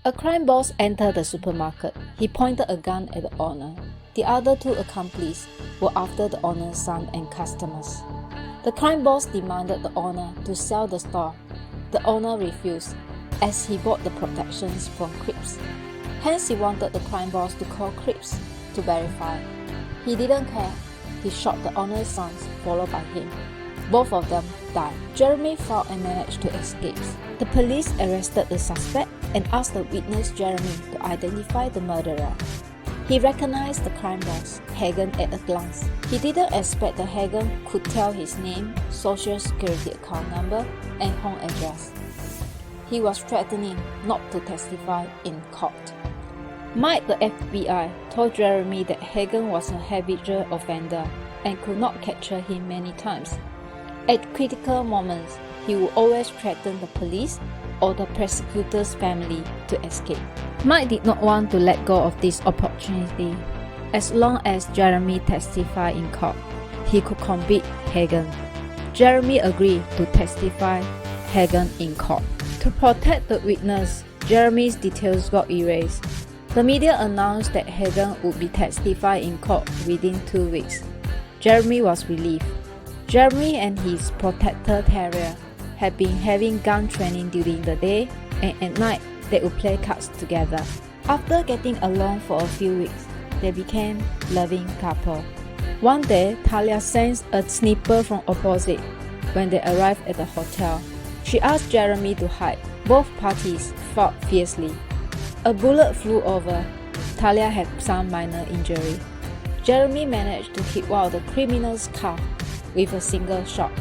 A crime boss entered the supermarket. He pointed a gun at the owner. The other two accomplices were after the owner's son and customers. The crime boss demanded the owner to sell the store. The owner refused, as he bought the protections from Crips. Hence, he wanted the crime boss to call Crips to verify. He didn't care. He shot the owner's sons, followed by him. Both of them died. Jeremy fought and managed to escape. The police arrested the suspect and asked the witness Jeremy to identify the murderer. He recognized the crime boss, Hagen, at a glance. He didn't expect that Hagen could tell his name, social security account number, and home address. He was threatening not to testify in court. Mike, the FBI, told Jeremy that Hagen was a habitual offender and could not capture him many times. At critical moments, he would always threaten the police or the prosecutor's family to escape. Mike did not want to let go of this opportunity. As long as Jeremy testified in court, he could convict Hagen. Jeremy agreed to testify Hagen in court. To protect the witness, Jeremy's details got erased. The media announced that Hagen would be testifying in court within 2 weeks. Jeremy was relieved. Jeremy and his protector terrier had been having gun training during the day, and at night they would play cards together. After getting along for a few weeks, they became a loving couple. One day, Talia sensed a sniper from opposite. When they arrived at the hotel, she asked Jeremy to hide. Both parties fought fiercely. A bullet flew over. Talia had some minor injury. Jeremy managed to hit one of the criminal's car with a single shot.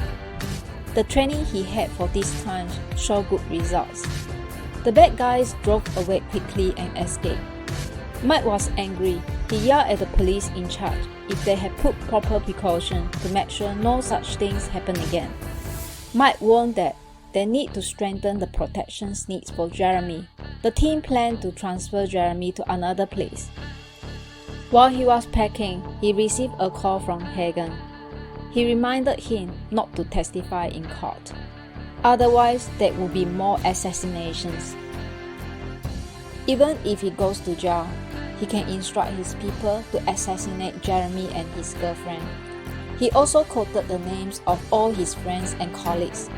The training he had for this time showed good results. The bad guys drove away quickly and escaped. Mike was angry. He yelled at the police in charge if they had put proper precaution to make sure no such things happen again. Mike warned that they need to strengthen the protection needs for Jeremy. The team planned to transfer Jeremy to another place. While he was packing, he received a call from Hagen. He reminded him not to testify in court. Otherwise, there would be more assassinations. Even if he goes to jail, he can instruct his people to assassinate Jeremy and his girlfriend. He also quoted the names of all his friends and colleagues.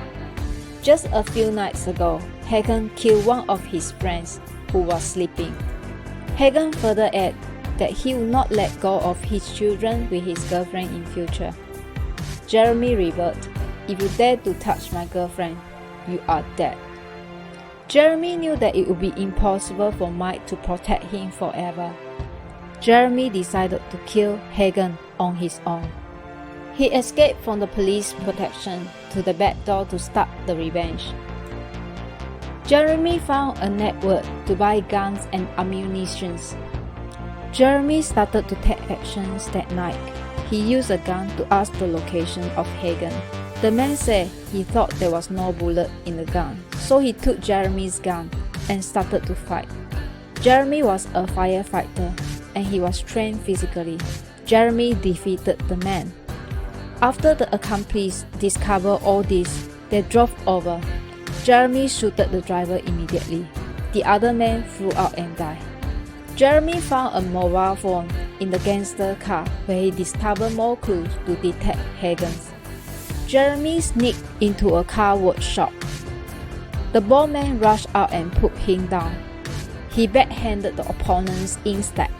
Just a few nights ago, Hagen killed one of his friends who was sleeping. Hagen further added that he would not let go of his children with his girlfriend in future. Jeremy reverted, "If you dare to touch my girlfriend, you are dead." Jeremy knew that it would be impossible for Mike to protect him forever. Jeremy decided to kill Hagen on his own. He escaped from the police protection to the back door to start the revenge. Jeremy found a network to buy guns and ammunition. Jeremy started to take actions that night. He used a gun to ask the location of Hagen. The man said he thought there was no bullet in the gun, so he took Jeremy's gun and started to fight. Jeremy was a firefighter and he was trained physically. Jeremy defeated the man. After the accomplices discovered all this, they drove over. Jeremy shot the driver immediately. The other man flew out and died. Jeremy found a mobile phone in the gangster car where he discovered more clues to detect Hagen's. Jeremy sneaked into a car workshop. The bald man rushed out and put him down. He backhanded the opponent's instead.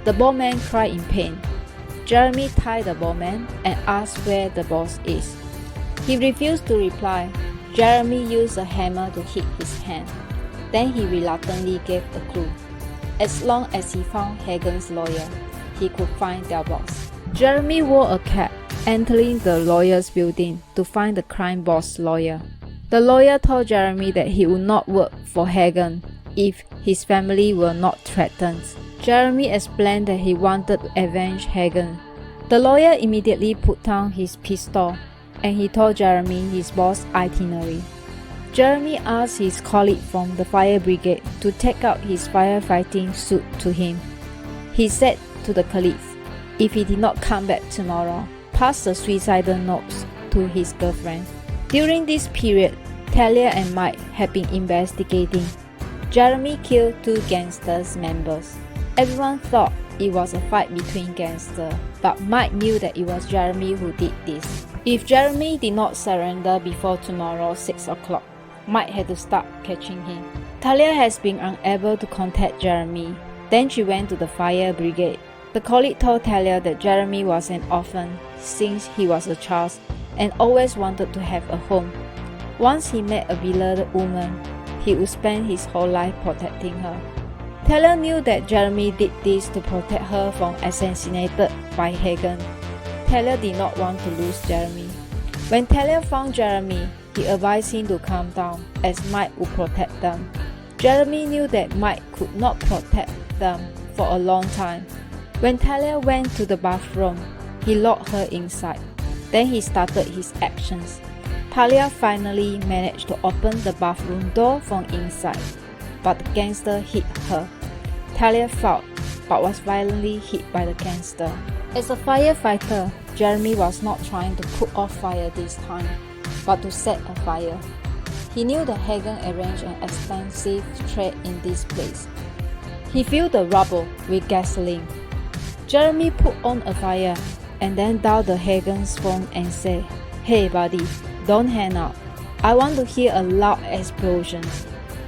The bald man cried in pain. Jeremy tied the bald man and asked where the boss is. He refused to reply. Jeremy used a hammer to hit his hand. Then he reluctantly gave a clue. As long as he found Hagen's lawyer, he could find their boss. Jeremy wore a cap, entering the lawyer's building to find the crime boss lawyer. The lawyer told Jeremy that he would not work for Hagen if his family were not threatened. Jeremy explained that he wanted to avenge Hagen. The lawyer immediately put down his pistol and he told Jeremy his boss' itinerary. Jeremy asked his colleague from the fire brigade to take out his firefighting suit to him. He said to the colleague, if he did not come back tomorrow, pass the suicidal notes to his girlfriend. During this period, Talia and Mike had been investigating. Jeremy killed 2 gangsters members. Everyone thought it was a fight between gangsters, but Mike knew that it was Jeremy who did this. If Jeremy did not surrender before tomorrow 6 o'clock, Mike had to start catching him. Talia has been unable to contact Jeremy. Then she went to the fire brigade. The colleague told Talia that Jeremy was an orphan since he was a child and always wanted to have a home. Once he met a beloved woman, he would spend his whole life protecting her. Talia knew that Jeremy did this to protect her from assassinated by Hagen. Talia did not want to lose Jeremy. When Talia found Jeremy, he advised him to calm down as Mike would protect them. Jeremy knew that Mike could not protect them for a long time. When Talia went to the bathroom, he locked her inside. Then he started his actions. Talia finally managed to open the bathroom door from inside, but the gangster hit her. Talia fought, but was violently hit by the gangster. As a firefighter, Jeremy was not trying to put off fire this time, but to set a fire. He knew that Hagen arranged an extensive trade in this place. He filled the rubble with gasoline. Jeremy put on a fire and then dialed the Hagen's phone and said, "Hey buddy, don't hang up. I want to hear a loud explosion."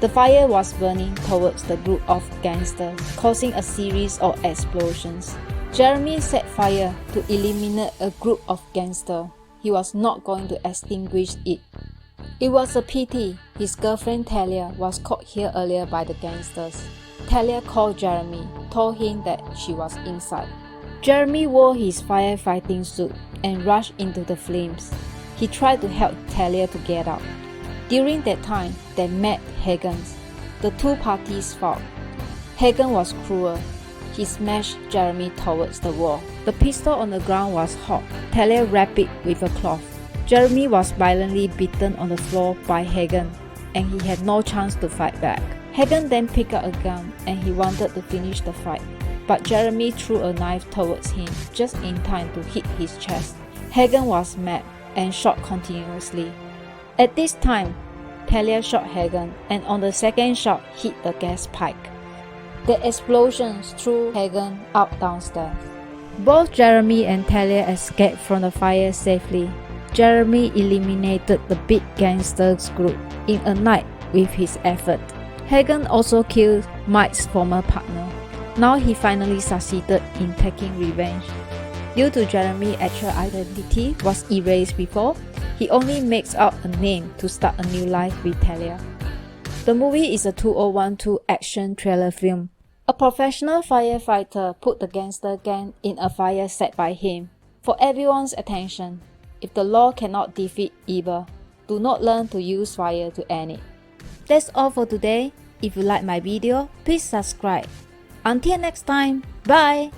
The fire was burning towards the group of gangsters, causing a series of explosions. Jeremy set fire to eliminate a group of gangsters. He was not going to extinguish it. It was a pity his girlfriend Talia was caught here earlier by the gangsters. Talia called Jeremy, told him that she was inside. Jeremy wore his firefighting suit and rushed into the flames. He tried to help Talia to get out. During that time, they met Hagen. The two parties fought. Hagen was cruel. He smashed Jeremy towards the wall. The pistol on the ground was hot. Talia wrapped it with a cloth. Jeremy was violently beaten on the floor by Hagen, and he had no chance to fight back. Hagen then picked up a gun and he wanted to finish the fight, but Jeremy threw a knife towards him just in time to hit his chest. Hagen was mad and shot continuously. At this time, Talia shot Hagen and on the second shot hit the gas pipe. The explosions threw Hagen out downstairs. Both Jeremy and Talia escaped from the fire safely. Jeremy eliminated the big gangsters group in a night with his effort. Hagen also killed Mike's former partner. Now he finally succeeded in taking revenge. Due to Jeremy's actual identity was erased before, he only makes up a name to start a new life with Talia. The movie is a 2012 action thriller film. A professional firefighter put the gangster gang in a fire set by him. For everyone's attention, if the law cannot defeat evil, do not learn to use fire to end it. That's all for today. If you like my video, please subscribe. Until next time, bye!